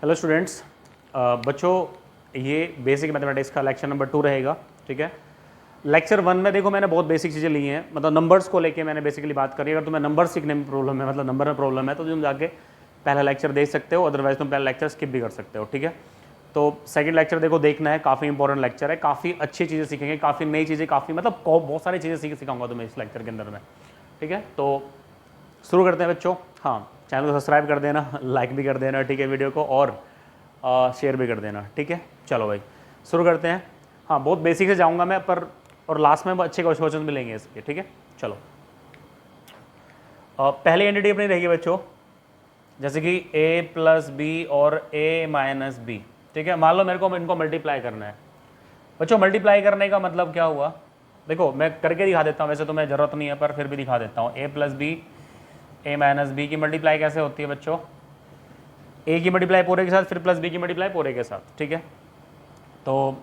Hello students, बच्चों ये basic mathematics का लेक्चर नंबर 2 रहेगा। ठीक है, लेक्चर 1 में देखो मैंने बहुत बेसिक चीज़ें ली हैं, मतलब नंबर्स को लेके मैंने बेसिकली बात करी। अगर तुम्हें नंबर सीखने में प्रॉब्लम है, मतलब नंबर में प्रॉब्लम है, तो तुम जाके पहला लेक्चर देख सकते हो, अदरवाइज तुम पहला लेक्चर स्किप भी कर सकते हो। ठीक है, तो सेकंड लेक्चर देखो देखना है, काफ़ी इंपॉर्टेंट लेक्चर है, काफ़ी अच्छी चीज़ें सीखेंगे, काफ़ी नई चीज़ें, काफ़ी मतलब बहुत सारी चीज़ें सिखाऊंगा तुम्हें इस लेक्चर के अंदर में। ठीक है, तो शुरू करते हैं बच्चों। हाँ, चैनल को सब्सक्राइब कर देना, लाइक भी कर देना, ठीक है, वीडियो को, और शेयर भी कर देना। ठीक है, चलो भाई शुरू करते हैं। हाँ, बहुत बेसिक से जाऊंगा मैं, पर और लास्ट में अच्छे क्वेश्चन मिलेंगे इसके। ठीक है, चलो पहली एंटिटी अपनी रहेगी बच्चों, जैसे कि a प्लस बी और a माइनस बी। ठीक है, मान लो मेरे को इनको मल्टीप्लाई करना है। बच्चों मल्टीप्लाई करने का मतलब क्या हुआ, देखो मैं करके दिखा देता हूँ, वैसे तो मैं ज़रूरत नहीं है पर फिर भी दिखा देता हूँ। a plus b a minus b की मल्टीप्लाई कैसे होती है बच्चों, a की मल्टीप्लाई पूरे के साथ, फिर प्लस b की मल्टीप्लाई पूरे के साथ। ठीक है, तो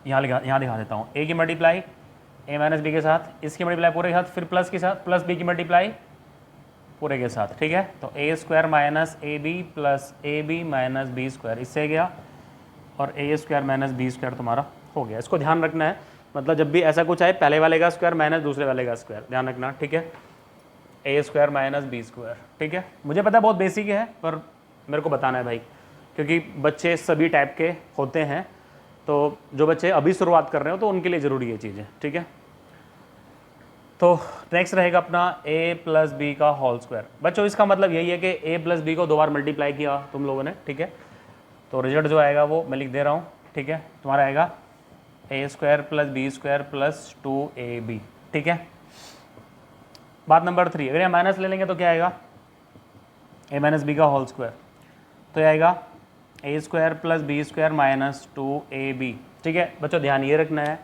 यहाँ दिखा देता हूँ, a की मल्टीप्लाई a माइनस बी के साथ, इसकी मल्टीप्लाई पूरे के साथ, फिर प्लस के साथ, प्लस b की मल्टीप्लाई पूरे के साथ। ठीक है, तो a square minus A B plus a B minus b square, इससे गया, और a square minus b square तुम्हारा हो गया। इसको ध्यान रखना है, मतलब जब भी ऐसा कुछ आए पहले वाले का स्क्वायर माइनस दूसरे वाले का स्क्वायर, ध्यान रखना। ठीक है, a square minus b square. ठीक है, मुझे पता है बहुत बेसिक है, पर मेरे को बताना है भाई, क्योंकि बच्चे सभी टाइप के होते हैं, तो जो बच्चे अभी शुरुआत कर रहे हो तो उनके लिए ज़रूरी है चीज़ें। ठीक है, तो नेक्स्ट रहेगा अपना a प्लस बी का होल स्क्वायर। बच्चों इसका मतलब यही है कि a प्लस बी को 2 बार मल्टीप्लाई किया तुम लोगों ने। ठीक है, तो रिजल्ट जो आएगा वो मैं लिख दे रहा हूँ। ठीक है, तुम्हारा आएगा a square plus B square plus 2ab। ठीक है, बात नंबर 3, अगर ये माइनस ले लेंगे तो क्या आएगा, a माइनस बी का होल स्क्वायर, तो ये आएगा a square plus B square minus 2ab। ठीक है बच्चों, ध्यान ये रखना है,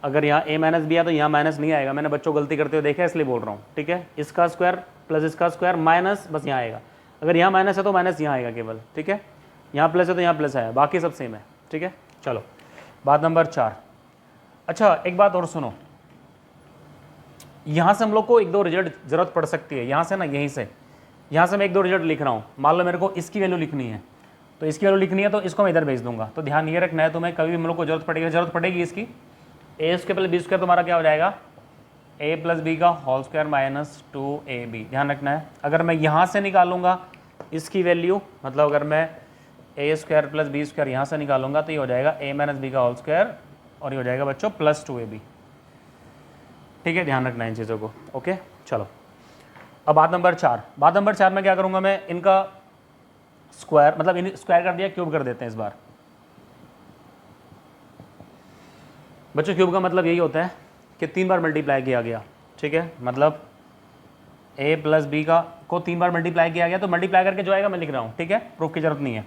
अगर यहाँ a माइनस बी है तो यहाँ माइनस नहीं आएगा, मैंने बच्चों गलती करते हुए देखा है इसलिए बोल रहा हूँ। ठीक है, इसका स्क्वायर प्लस इसका स्क्वायर माइनस बस यहाँ आएगा, अगर यहाँ माइनस है तो माइनस यहाँ आएगा केवल। ठीक है, यहाँ प्लस है तो यहाँ प्लस आएगा, बाकी सब सेम है। ठीक है, चलो बात नंबर 4। अच्छा एक बात और सुनो, यहाँ से हम लोग को 1-2 रिजल्ट जरूरत पड़ सकती है, यहाँ से ना, यहीं से, यहाँ से मैं 1-2 रिजल्ट लिख रहा हूँ। मान लो मेरे को इसकी वैल्यू लिखनी है, तो इसकी वैल्यू लिखनी है तो इसको मैं इधर भेज दूंगा। तो ध्यान ये रखना है तुम्हें, कभी हम लोग को जरूरत पड़ेगी इसकी। a square plus B square तुम्हारा क्या हो जाएगा, a प्लस बी का होल स्क्वायर माइनस 2ab। ध्यान रखना है, अगर मैं यहाँ से निकालूंगा इसकी वैल्यू, मतलब अगर मैं a square plus B square यहाँ से निकालूंगा तो ये हो जाएगा a माइनस बी का होल स्क्वायर, और ये हो जाएगा बच्चों प्लस 2ab। ठीक है, ध्यान रखना है इन चीज़ों को। ओके, चलो अब बात नंबर 4। बात नंबर 4 में क्या करूँगा, मैं इनका स्क्वायर, मतलब इन स्क्वायर कर दिया, क्यूब कर देते हैं इस बार। बच्चों क्यूब का मतलब यही होता है कि 3 बार मल्टीप्लाई किया गया। ठीक है, मतलब a प्लस बी का को 3 बार मल्टीप्लाई किया गया, तो मल्टीप्लाई करके जो आएगा मैं लिख रहा हूँ। ठीक है, प्रूफ की जरूरत नहीं है।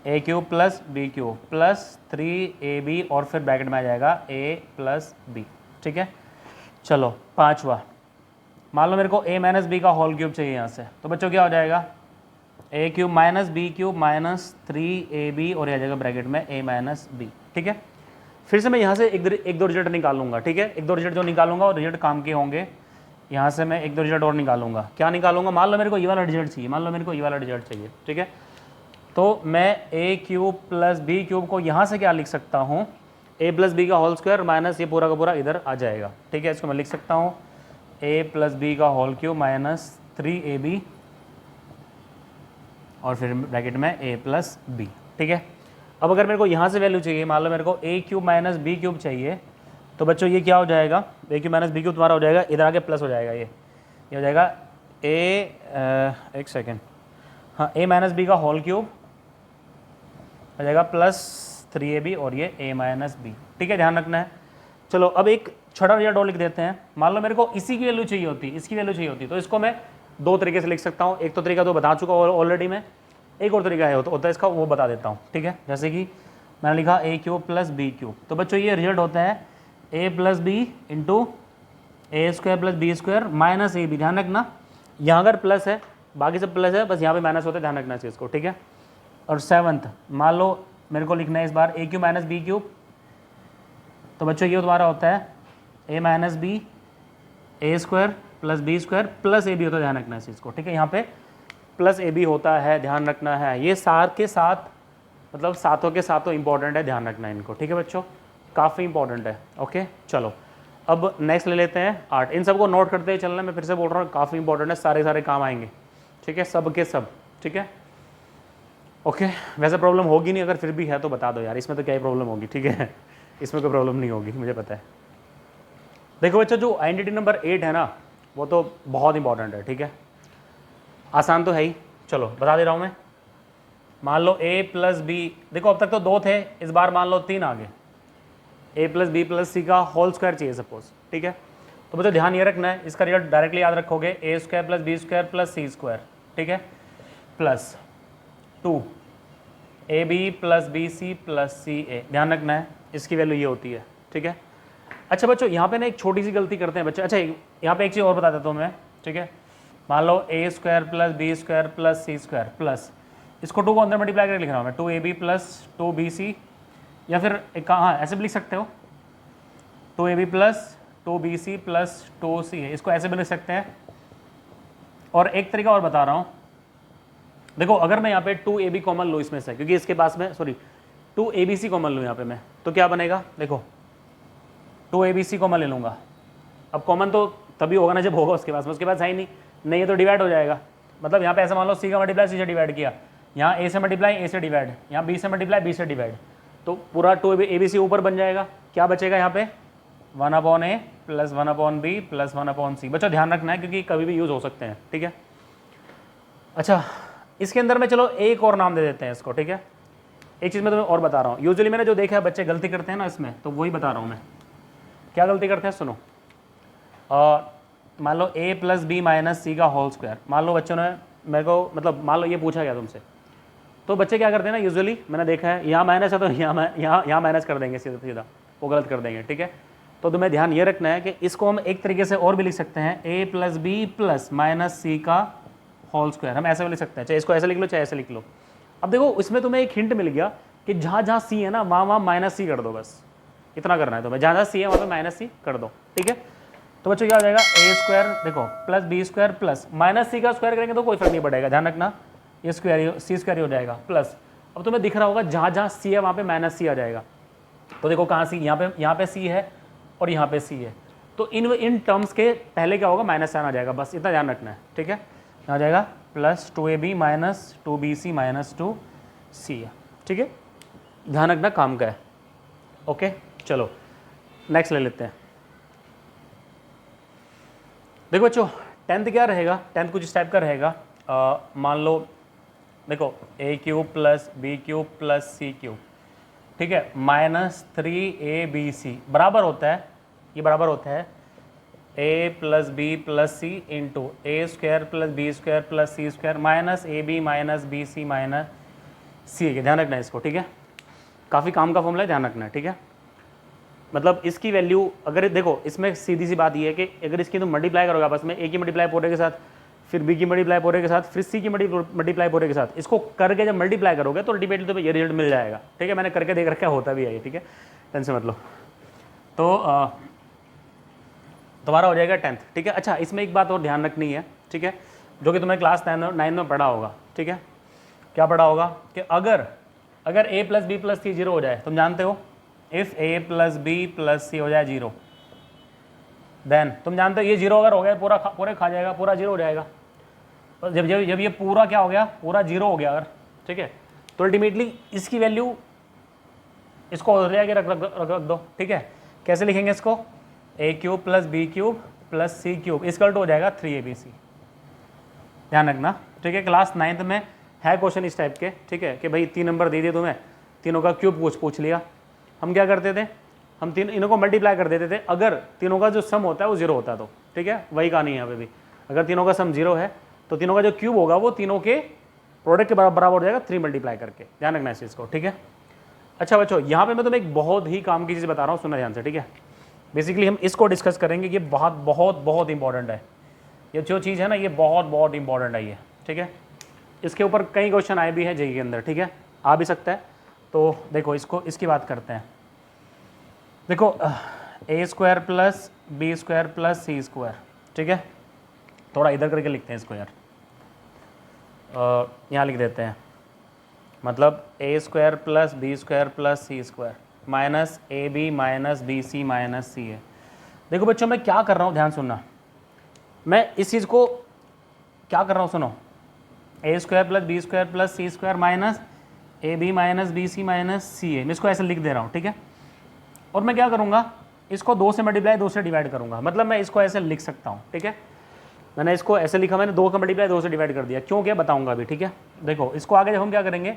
a cube plus b cube plus 3ab, और फिर ब्रैकेट में आ जाएगा a प्लस बी। ठीक है, चलो 5वां, मान लो मेरे को a माइनस बी का होल क्यूब चाहिए यहाँ से, तो बच्चों क्या हो जाएगा, a cube minus b cube minus 3ab, और यह आ जाएगा ब्रैकेट में a माइनस बी। ठीक है, फिर से मैं यहाँ से एक दो रिजल्ट निकालूंगा। ठीक है, 1-2 रिजल्ट जो निकालूंगा और रिजल्ट काम के होंगे, यहाँ से मैं 1-2 रिजल्ट और निकालूंगा। क्या निकालूंगा, मान लो मेरे को ये वाला रिजल्ट चाहिए, मान लो मेरे को ये वाला रिजल्ट चाहिए। ठीक है, तो मैं a cube plus b cube को यहाँ से क्या लिख सकता हूँ, a प्लस बी का होल स्क्वायर माइनस ये पूरा का पूरा इधर आ जाएगा। ठीक है, इसको मैं लिख सकता हूँ a प्लस बी का होल क्यूब माइनस 3ab, और फिर ब्रैकेट में a प्लस बी। ठीक है, अब अगर मेरे को यहाँ से वैल्यू चाहिए, मान लो मेरे को a cube minus b cube चाहिए, तो बच्चों ये क्या हो जाएगा, a cube minus b cube तुम्हारा हो जाएगा, इधर आके प्लस हो जाएगा, ये हो जाएगा एक सेकेंड, हाँ, a माइनस बी का होल क्यूब हो जाएगा प्लस 3ab, और ये a माइनस बी। ठीक है, ध्यान रखना है। चलो अब एक छोटा रिजल्ट और लिख देते हैं, मान लो मेरे को इसी की वैल्यू चाहिए होती, इसकी वैल्यू चाहिए होती, तो इसको मैं 2 तरीके से लिख सकता हूँ। एक तो तरीका तो बता चुका ऑलरेडी मैं, एक और तरीका है होता है इसका, वो बता देता हूँ। ठीक है, जैसे कि मैंने लिखा a cube plus b cube, तो बच्चों ये रिजल्ट होता है a plus b into A square plus B square minus A b. ध्यान रखना, यहाँ अगर प्लस है, बाकी सब प्लस है, बस यहाँ पे माइनस होता है, ध्यान रखना चाहिए इसको। ठीक है, और 7th, मान लो मेरे को लिखना है इस बार a cube minus b cube, तो बच्चों ये तुम्हारा होता है a minus b a square plus B square plus a b होता है, ध्यान रखना इस चीज़ को। ठीक है, यहाँ पे प्लस ए बी होता है, ध्यान रखना है। ये साथ के साथ मतलब सातों के सातों इंपॉर्टेंट है, ध्यान रखना है इनको, ठीक है बच्चों, काफ़ी इंपॉर्टेंट है। ओके चलो अब नेक्स्ट ले लेते हैं 8। इन सबको नोट करते हुए चलना, मैं फिर से बोल रहा हूँ काफ़ी इंपॉर्टेंट है, सारे सारे काम आएंगे, ठीक है, सब के सब, ठीक है। ओके वैसे प्रॉब्लम होगी नहीं, अगर फिर भी है तो बता दो यार, इसमें तो क्या ही प्रॉब्लम होगी, ठीक है इसमें कोई प्रॉब्लम नहीं होगी, मुझे पता है। देखो बच्चों जो आइडेंटिटी नंबर 8 है ना, वो तो बहुत इंपॉर्टेंट है, ठीक है, आसान तो है ही। चलो बता दे रहा हूँ मैं। मान लो a प्लस बी, देखो अब तक तो 2 थे, इस बार मान लो 3 आ गए, a प्लस बी प्लस सी का होल स्क्वायर चाहिए सपोज, ठीक है। तो मुझे ध्यान ये रखना है, इसका रिजल्ट डायरेक्टली याद रखोगे, a square plus B square plus C square, ठीक है, plus 2 A B plus B C plus C A, ध्यान रखना है इसकी वैल्यू ये होती है, ठीक है। अच्छा बच्चों यहाँ पे ना एक छोटी सी गलती करते हैं बच्चे, अच्छा यहाँ पे एक चीज़ और बता देता हूँ मैं, ठीक है। मान लो A square plus B square plus C square plus, इसको 2 को अंदर मल्टीप्लाई करके लिख रहा हूँ मैं, 2ab प्लस 2bc, या फिर एक हाँ ऐसे भी लिख सकते हो, 2ab plus 2bc plus 2c है, इसको ऐसे भी लिख सकते हैं। और एक तरीका और बता रहा हूँ, देखो अगर मैं यहाँ पे 2ab कॉमन लूँ इसमें से, क्योंकि इसके पास में सॉरी 2abc कॉमन लूँ यहाँ पे मैं, तो क्या बनेगा, देखो 2abc कॉमन ले लूँगा। अब कॉमन तो तभी होगा ना जब होगा उसके पास में, उसके पास है ही नहीं है तो डिवाइड हो जाएगा। मतलब यहाँ पे ऐसा मान लो c का मल्टीप्लाई c से डिवाइड किया, यहाँ a से मल्टीप्लाई a से डिवाइड, यहाँ b से मल्टीप्लाई b से डिवाइड, तो पूरा 2abc ऊपर बन जाएगा। क्या बचेगा यहाँ पे 1/a plus 1/b plus 1/c। बच्चों ध्यान रखना है क्योंकि कभी भी यूज़ हो सकते हैं, ठीक है। अच्छा इसके अंदर में चलो एक और नाम दे देते हैं इसको, ठीक है। एक चीज़ मैं तुम्हें और बता रहा हूँ, यूजुअली मैंने जो देखा है बच्चे गलती करते हैं ना इसमें, तो वही बता रहा हूँ मैं। क्या गलती करते हैं सुनो, मान लो a प्लस बी माइनस सी का होल स्क्वायर, मान लो बच्चों ने मेरे को मतलब मान लो ये पूछा गया तुमसे, तो बच्चे क्या करते हैं ना यूजुअली मैंने देखा है, यहाँ माइनस है तो यहाँ माइनस कर देंगे सीधा सीधा, वो गलत कर देंगे, ठीक है। तो तुम्हें ध्यान ये रखना है कि इसको हम एक तरीके से और भी लिख सकते हैं, a plus B plus minus सी का होल स्क्वायर, हम ऐसे भी लिख सकते हैं, चाहे इसको ऐसे लिख लो चाहे ऐसे लिख लो। अब देखो इसमें तुम्हें एक हिंट मिल गया कि जहाँ जहाँ सी है ना वहाँ माइनस सी कर दो, बस इतना करना है तुम्हें, जहाँ जहाँ सी है वहाँ पे माइनस सी कर दो, ठीक है। तो बच्चों क्या हो जाएगा a स्क्वायर देखो plus B square plus minus सी का स्क्वायर करेंगे तो कोई फर्क नहीं पड़ेगा, ध्यान रखना ये स्क्वायर सी स्क्वायर हो जाएगा प्लस, अब तुम्हें दिख रहा होगा जहाँ जहाँ सी है वहाँ पे माइनस सी आ जाएगा। तो देखो कहाँ सी, यहाँ पे सी है और यहाँ पे सी है, तो इन टर्म्स के पहले क्या होगा माइनस साइन आ जाएगा, बस इतना ध्यान रखना है, ठीक है। यहाँ आ जाएगा plus 2ab minus 2bc minus 2c है, ठीक है, ध्यान रखना काम का है। ओके चलो नेक्स्ट ले लेते हैं। देखो बच्चों 10th क्या रहेगा, 10th कुछ इस टाइप का रहेगा, मान लो देखो a cube plus b cube plus c cube, ठीक है, माइनस 3abc बराबर होता है, ये बराबर होता है a plus B plus C into A square plus B square plus C square minus A B minus B C minus C के, ध्यान रखना है इसको, ठीक है। काफ़ी काम का फॉर्मूला है, ध्यान रखना है, ठीक है। मतलब इसकी वैल्यू अगर देखो इसमें सीधी सी बात ये है कि अगर इसकी तुम मल्टीप्लाई करोगे आपस में, ए की मल्टीप्लाई पूरे के साथ, फिर बी की मल्टीप्लाई पूरे के साथ, फिर सी की मल्टीप्लाई पूरे के साथ, इसको करके जब मल्टीप्लाई करोगे तो अल्टीमेटली तुम्हें ये रिजल्ट मिल जाएगा, ठीक है। मैंने करके देख रखा होता भी है ये, ठीक है, टेंशन मत लो। तो तुम्हारा हो जाएगा 10th, ठीक है। अच्छा इसमें एक बात और ध्यान रखनी है, ठीक है, जो कि तुम्हें क्लास 9 में पढ़ा होगा, ठीक है। क्या पढ़ा होगा कि अगर a plus B plus C 0 हो जाए, तुम जानते हो if a plus B plus C हो जाए 0, देन तुम जानते हो ये 0 अगर हो गया पूरे खा जाएगा, पूरा 0 हो जाएगा। और जब ये पूरा क्या हो गया, पूरा 0 हो गया अगर, ठीक है, तो अल्टीमेटली इसकी वैल्यू इसको हो जाएगी रख दो, ठीक है। कैसे लिखेंगे इसको, a cube plus b cube plus c cube equal to हो जाएगा 3abc, ध्यान रखना, ठीक है। क्लास 9th में है क्वेश्चन इस टाइप के, ठीक है, कि भाई 3 नंबर दे दिए तुम्हें, तीनों का क्यूब पूछ लिया, हम क्या करते थे, हम इनको मल्टीप्लाई कर देते थे, अगर तीनों का जो सम होता है वो 0 होता तो, ठीक है, वही कहानी है यहाँ पे भी, अगर तीनों का सम 0 है तो तीनों का जो क्यूब होगा वो तीनों के प्रोडक्ट के बराबर हो जाएगा 3 मल्टीप्लाई करके, ध्यान रखना इस चीज़ को, ठीक है। अच्छा बच्चों यहाँ पे मैं तुम्हें एक बहुत ही काम की चीज़ बता रहा हूँ, सुनना ध्यान से, ठीक है। बेसिकली हम इसको डिस्कस करेंगे, ये बहुत बहुत बहुत इंपॉर्टेंट है, ये जो चीज़ है ना ये बहुत बहुत इंपॉर्टेंट है ये, ठीक है। इसके ऊपर कई क्वेश्चन आए भी हैं जेईई के अंदर, ठीक है, आ भी सकता है। तो देखो इसकी बात करते हैं। देखो a square plus B square plus C square, ठीक है, थोड़ा इधर करके लिखते हैं इसको यार, यहाँ लिख देते हैं, मतलब A square plus B square plus C square minus A B minus B C minus C A. देखो बच्चों मैं क्या कर रहा हूँ, ध्यान सुनना, मैं इस चीज़ को क्या कर रहा हूँ, सुनो, A square plus B square plus C square minus A B minus B C minus C A, मैं इसको ऐसे लिख दे रहा हूँ, ठीक है। और मैं क्या करूँगा, इसको 2 से मल्टीप्लाई 2 से डिवाइड करूँगा, मतलब मैं इसको ऐसे लिख सकता हूँ, ठीक है। मैंने इसको ऐसे लिखा, मैंने 2 का मल्टीप्लाई 2 से डिवाइड कर दिया, क्यों क्या बताऊँगा अभी, ठीक है। देखो इसको आगे जब हम क्या करेंगे,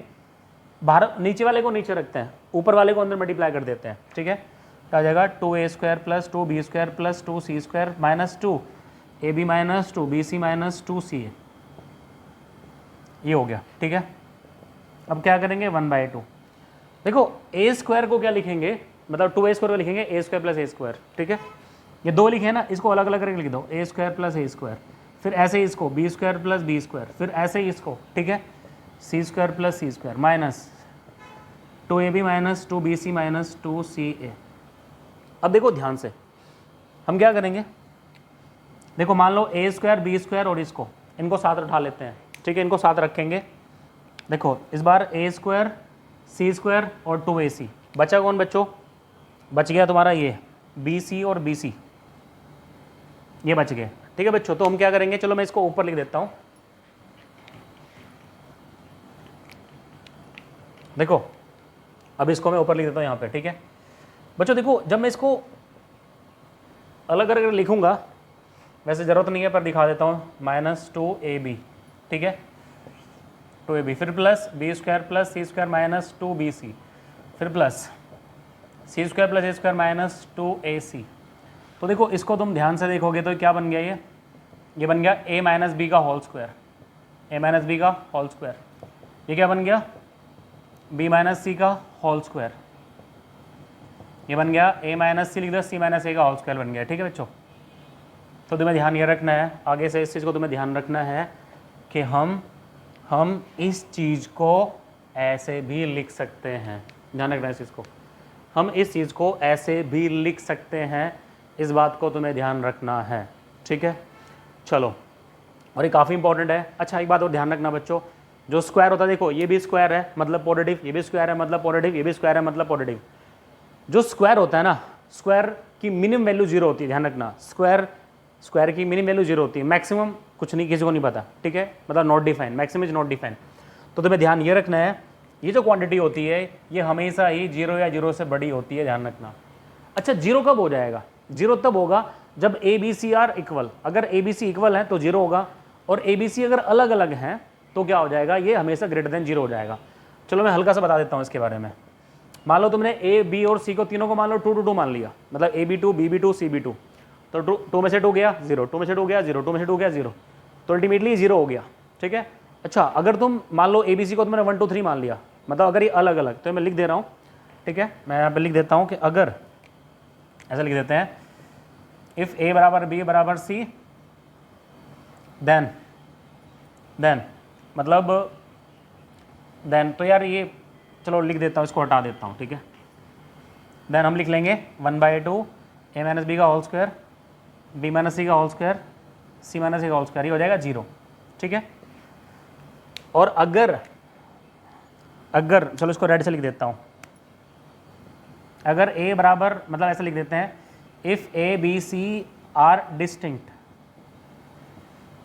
बाहर नीचे वाले को नीचे रखते हैं, ऊपर वाले को अंदर मल्टीप्लाई कर देते हैं, ठीक है। क्या आ जाएगा, 2a square plus 2b square plus 2c square minus 2ab minus 2bc minus 2ca, ये हो गया, ठीक है। अब क्या करेंगे, 1/2। देखो ए स्क्वायर को क्या लिखेंगे, मतलब 2a स्क्वायर को लिखेंगे ए स्क्वायर प्लस ए स्क्वायर, ठीक है। ये 2 लिखे हैं ना, इसको अलग अलग करके लिख दो, A square plus A square, फिर ऐसे ही इसको B square plus B square, फिर ऐसे ही इसको, ठीक है, सी स्क्वायर प्लस सी square minus 2ab minus 2bc minus 2ca। अब देखो ध्यान से, हम क्या करेंगे, देखो मान लो ए स्क्वायर बी स्क्वायर और इसको, इनको साथ उठा लेते हैं, ठीक है, इनको साथ रखेंगे। देखो इस बार ए स्क्वायर सी स्क्वायर और 2ac, बचा कौन बच्चों, बच गया तुम्हारा ये बी सी और बी सी, ये बच गए, ठीक है बच्चों। तो हम क्या करेंगे, चलो मैं इसको ऊपर लिख देता हूँ, देखो अब इसको मैं ऊपर लिख देता हूँ यहाँ पे, ठीक है बच्चों। देखो जब मैं इसको अलग करके लिखूंगा, वैसे ज़रूरत नहीं है पर दिखा देता हूँ, -2ab, ठीक है, 2ab, फिर प्लस बी स्क्वायर प्लस सी स्क्वायर माइनस 2bc, फिर plus C square plus A square minus 2ac। तो देखो इसको तुम ध्यान से देखोगे तो क्या बन गया, ये बन गया a माइनस बी का whole square, a minus b का होल स्क्वायर, ये क्या बन गया b माइनस सी का होल स्क्वायर, ये बन गया a माइनस सी लिख दो, c माइनस ए का होल स्क्वायर बन गया, ठीक है बच्चों। तो तुम्हें ध्यान ये रखना है, आगे से इस चीज़ को तुम्हें ध्यान रखना है कि हम इस चीज़ को ऐसे भी लिख सकते हैं, ध्यान रखना है इस चीज़ को, हम इस चीज़ को ऐसे भी लिख सकते हैं, इस बात को तुम्हें ध्यान रखना है, ठीक है। चलो, और ये काफ़ी इंपॉर्टेंट है। अच्छा एक बात और ध्यान रखना बच्चों, जो स्क्वायर होता है, देखो ये भी स्क्वायर है मतलब पॉजिटिव, ये भी स्क्वायर है मतलब पॉजिटिव, ये भी स्क्वायर है मतलब पॉजिटिव। जो स्क्वायर होता है ना, स्क्वायर की मिनिमम वैल्यू 0 होती है, ध्यान रखना, स्क्वायर की मिनिमम वैल्यू 0 होती है, मैक्सिमम कुछ नहीं, किसी को नहीं पता, ठीक है, मतलब not define, maximum is not define. तो तुम्हें ध्यान ये रखना है, ये जो क्वांटिटी होती है ये हमेशा ही 0 या 0 से बड़ी होती है, ध्यान रखना। अच्छा 0 कब हो जाएगा, 0 तब होगा जब a b c are equal, अगर ए बी सी इक्वल है तो 0 होगा, और ए बी सी अगर अलग अलग हैं तो क्या हो जाएगा, ये हमेशा ग्रेटर देन 0 हो जाएगा। चलो मैं हल्का सा बता देता हूँ इसके बारे में। मान लो तुमने ए बी और सी को तीनों को मान लो 2 to 2 मान लिया, मतलब AB2 BB2 CB2, तो 2 में से 2 गया 0, 2 में से 2 गया 0, 2 में से 2 गया 0, तो अल्टीमेटली 0 हो गया, ठीक है। अच्छा अगर तुम मान लो ABC को तुमने 1 2 3 मान लिया, मतलब अगर ये अलग अलग, तो मैं लिख दे रहा हूँ, ठीक है, मैं यहाँ पे लिख देता हूँ कि अगर ऐसा लिख देते हैं, इफ़ A बराबर B बराबर C, देन मतलब देन, तो यार ये चलो लिख देता हूँ, इसको हटा देता हूँ, ठीक है। देन हम लिख लेंगे 1/2 a माइनस बी का होल स्क्वायर, b माइनस सी का whole square, c minus a का होल स्क्वायर, ये हो जाएगा 0, ठीक है। और अगर चलो इसको रेड से लिख देता हूँ, अगर a बराबर, मतलब ऐसे लिख देते हैं, if a b c are distinct,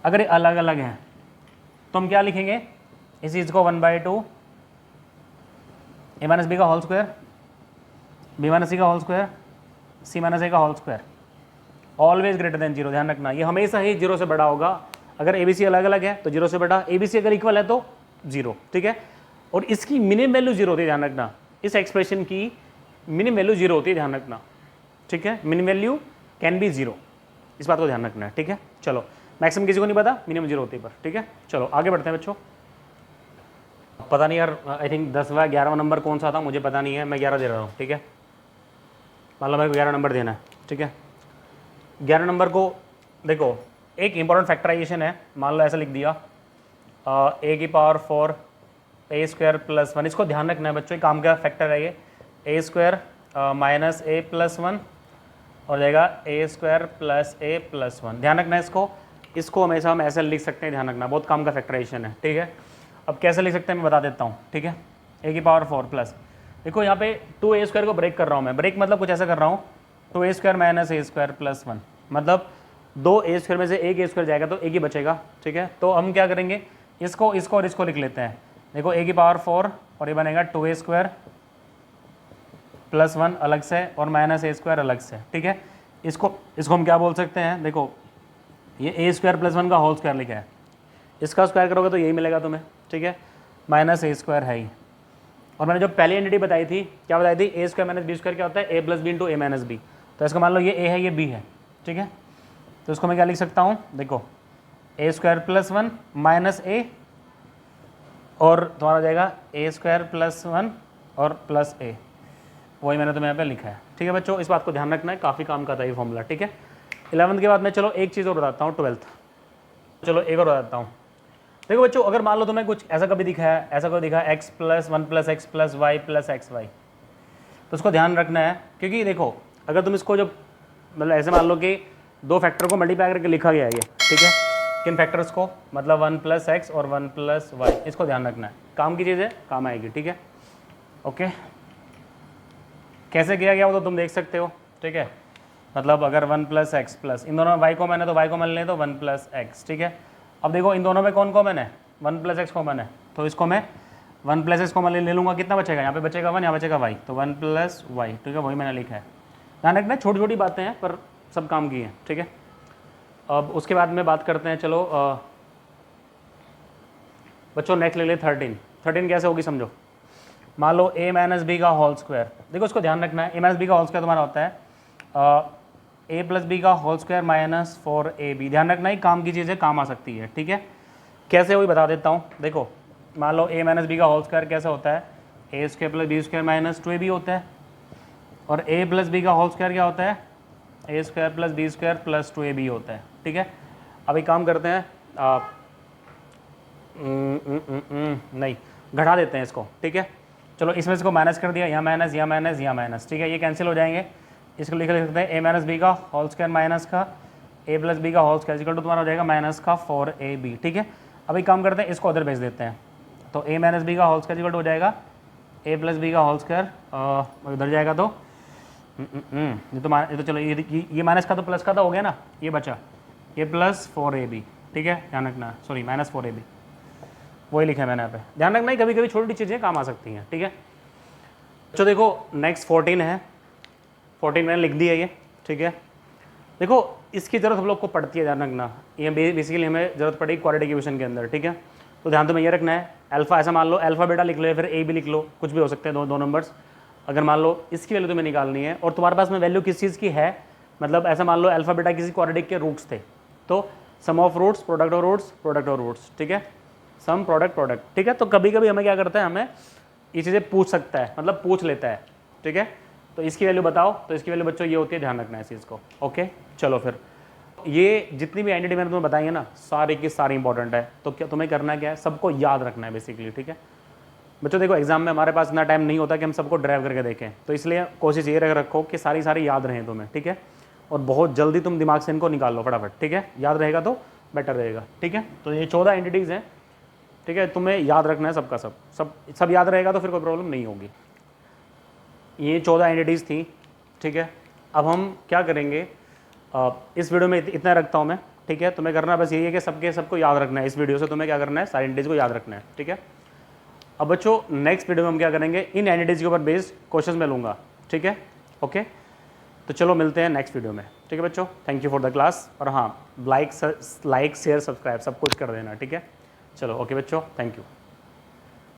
अगर ये अलग अलग हैं तो हम क्या लिखेंगे, इस चीज़ को 1/2 a माइनस बी का होल स्क्वायर, b माइनस सी का whole square, c minus a का whole square, always greater than 0, ध्यान रखना ये हमेशा ही 0 से बड़ा होगा। अगर ए बी सी अलग अलग है तो 0 से बड़ा, ए बी सी अगर इक्वल है तो 0, ठीक है। और इसकी मिनिमम वैल्यू 0 होती है, ध्यान रखना, इस एक्सप्रेशन की मिनिमम वैल्यू 0 होती है, ध्यान रखना, ठीक है। मिनिमम वैल्यू कैन बी 0, इस बात को ध्यान रखना है, ठीक है। चलो मैक्सिमम किसी को नहीं पता, मिनिमम 0 होती है पर, ठीक है। चलो आगे बढ़ते हैं बच्चों। पता नहीं यार, आई थिंक 10वां 11वां नंबर कौन सा था मुझे पता नहीं है, मैं 11 दे रहा हूँ, ठीक है। मान लो मेरे को 11 नंबर देना है, ठीक है। 11 नंबर को देखो, एक इंपॉर्टेंट फैक्टराइजेशन है, मान लो ऐसा लिख दिया, a की पावर 4 a स्क्वायर प्लस 1, इसको ध्यान रखना है बच्चों, एक काम का फैक्टर है ये, a square minus a plus 1 और जाएगा a square plus a plus 1, ध्यान रखना है इसको। इसको हमेशा हम ऐसे लिख सकते हैं, ध्यान रखना, बहुत काम का फैक्टराइजेशन है, ठीक है। अब कैसे लिख सकते हैं मैं बता देता हूँ, ठीक है। ए की पावर 4 प्लस, देखो यहाँ पे 2a² को ब्रेक कर रहा हूँ मैं, ब्रेक मतलब कुछ ऐसा कर रहा हूँ 2a² माइनस a² प्लस 1, मतलब 2a² में से एक a² जाएगा तो एक ही बचेगा, ठीक है। तो हम क्या करेंगे, इसको और इसको लिख लेते हैं। देखो a की पावर 4 और ये बनेगा 2a² प्लस 1 अलग से और माइनस a² अलग से, ठीक है। इसको हम क्या बोल सकते हैं, देखो ये a² प्लस 1 का होल स्क्वायर लिखा है, इसका स्क्वायर करोगे तो यही मिलेगा तुम्हें, ठीक है। माइनस a² है ही। और मैंने जो पहली एंटिटी बताई थी, क्या बताई थी, a² माइनस b² क्या होता है, a plus b into a minus b. तो इसका मान लो ये a है ये b है, ठीक है। तो इसको मैं क्या लिख सकता हूँ, देखो a² प्लस 1 माइनस a और तुम्हारा हो जाएगा a² प्लस 1 और प्लस a, वही मैंने तुम्हें यहाँ पे लिखा है, ठीक है बच्चों। इस बात को ध्यान रखना है, काफ़ी काम का था ये फॉर्मूला, ठीक है। 11th के बाद मैं चलो एक चीज़ और बताता हूँ, 12th, चलो एक और बताता हूँ। देखो बच्चों, अगर मान लो तुम्हें कुछ ऐसा कभी दिखा है, ऐसा कोई दिखा है x plus 1 plus x plus y plus x y, तो उसको ध्यान रखना है, क्योंकि देखो अगर तुम इसको जब मतलब ऐसे मान लो कि दो फैक्टर को मल्टीप्लाई करके लिखा गया है ये, ठीक है, किन फैक्टर्स को, मतलब 1 प्लस एक्स और 1 प्लस वाई, इसको ध्यान रखना है, काम की चीज़ है, काम आएगी, ठीक है। ओके, कैसे किया गया वो तो तुम देख सकते हो, ठीक है। मतलब अगर 1 प्लस एक्स प्लस, इन दोनों में वाई कॉमन है तो वाई कॉमन लें तो 1 प्लस एक्स, ठीक है। अब देखो इन दोनों में कौन कॉमन है, 1 प्लस एक्स कॉमन है, तो इसको मैं 1 प्लस एक्स कॉमन ले लूँगा, कितना बचेगा, यहाँ पे बचेगा 1, यहाँ बचेगा वाई, तो 1 प्लस वाई, ठीक है, वही मैंने लिखा है। ध्यान रखना, छोटी छोटी बातें हैं पर सब काम की हैं, ठीक है। अब उसके बाद में बात करते हैं, चलो बच्चों नेक्स्ट ले ले 13 कैसे होगी समझो। मान लो a माइनस बी का होल स्क्वायर, देखो इसको ध्यान रखना है, a माइनस बी का होल स्क्वायर तुम्हारा होता है a प्लस बी का होल स्क्वायर माइनस 4ab, ध्यान रखना ही काम की चीज़ है, काम आ सकती है, ठीक है। कैसे वही बता देता हूँ, देखो मान लो a माइनस बी का होल स्क्वायर कैसे होता है, a² plus b² minus 2ab होता है, और a प्लस बी का होल स्क्वायर क्या होता है, a² plus b² plus 2ab होता है, ठीक है। अब एक काम करते हैं, नहीं घटा देते हैं इसको, ठीक है। चलो इसमें इसको माइनस कर दिया, यहाँ माइनस, यहाँ माइनस, यहाँ माइनस, ठीक है, ये कैंसिल हो जाएंगे। इसको लिख सकते हैं a माइनस बी का होल स्क्वायर माइनस का a प्लस बी का होल स्क्वायर इक्वल टू तुम्हारा हो जाएगा माइनस का 4ab, ठीक है। अब एक काम करते हैं, इसको उधर भेज देते हैं, तो a माइनस बी का होल स्क्वायर इक्वल टू हो जाएगा a प्लस बी का होल स्क्वायर, उधर जाएगा तो ये तो चलो ये माइनस का तो प्लस का था, हो गया ना, ये बचा ये प्लस 4ab, ठीक है, ध्यान रखना, सॉरी माइनस 4ab, वही लिखा है मैंने यहाँ पे, ध्यान रखना ही, कभी कभी छोटी चीज़ें काम आ सकती हैं, ठीक है। तो देखो नेक्स्ट 14 है, 14 मैंने लिख दिया ये, ठीक है। देखो इसकी ज़रूरत हम लोग को पड़ती है, ध्यान रखना, ये बेसिकली हमें ज़रूरत पड़ेगी क्वाड्रेटिक इक्वेशन के अंदर, ठीक है। तो ध्यान तुम्हें ये रखना है, अल्फा ऐसा मान लो अल्फा बेटा लिख लो या फिर ए भी लिख लो, कुछ भी हो सकते हैं, दो नंबर्स। अगर मान लो इसकी वैल्यू तुम्हें निकालनी है और तुम्हारे पास में वैल्यू किस चीज़ की है, मतलब ऐसा मान लो अल्फा बेटा किसी क्वाड्रेटिक के रूट्स थे, तो sum of roots, product of roots, product of roots, ठीक है, सम प्रोडक्ट, ठीक है। तो कभी कभी हमें क्या करता है, हमें ये चीज़ें पूछ सकता है, मतलब पूछ लेता है, ठीक है। तो इसकी वैल्यू बताओ, तो इसकी वैल्यू बच्चों ये होती है, ध्यान रखना है इस चीज़ को, ओके। चलो फिर ये जितनी भी एंटिटी मैंने तुम्हें बताई है ना, सारी की सारी इंपॉर्टेंट है, तो क्या तुम्हें करना क्या है, सबको याद रखना है बेसिकली, ठीक है बच्चों। देखो एग्जाम में हमारे पास इतना टाइम नहीं होता कि हम सबको ड्राइव करके देखें, तो इसलिए कोशिश ये रखो कि सारी याद रहें तुम्हें, ठीक है, और बहुत जल्दी तुम दिमाग से इनको निकाल लो फटाफट, ठीक है, याद रहेगा तो बेटर रहेगा, ठीक है। तो ये 14 एंटिटीज़ हैं, ठीक है, तुम्हें याद रखना है सबका सब याद रहेगा तो फिर कोई प्रॉब्लम नहीं होगी। ये 14 एंटिटीज़ थी, ठीक है। अब हम क्या करेंगे, इस वीडियो में इतना रखता हूँ मैं, ठीक है। तुम्हें करना बस यही है कि सबको याद रखना है, इस वीडियो से तुम्हें क्या करना है, सारी एंटिटीज़ को याद रखना है, ठीक है। अब बच्चों नेक्स्ट वीडियो में हम क्या करेंगे, इन एंटिटीज़ के ऊपर बेस्ड क्वेश्चन मैं लूँगा, ठीक है, ओके। तो चलो मिलते हैं नेक्स्ट वीडियो में, ठीक है बच्चों। Thank you for the class, और हाँ लाइक शेयर सब्सक्राइब सब कुछ कर देना, ठीक है। चलो ओके बच्चों, थैंक यू।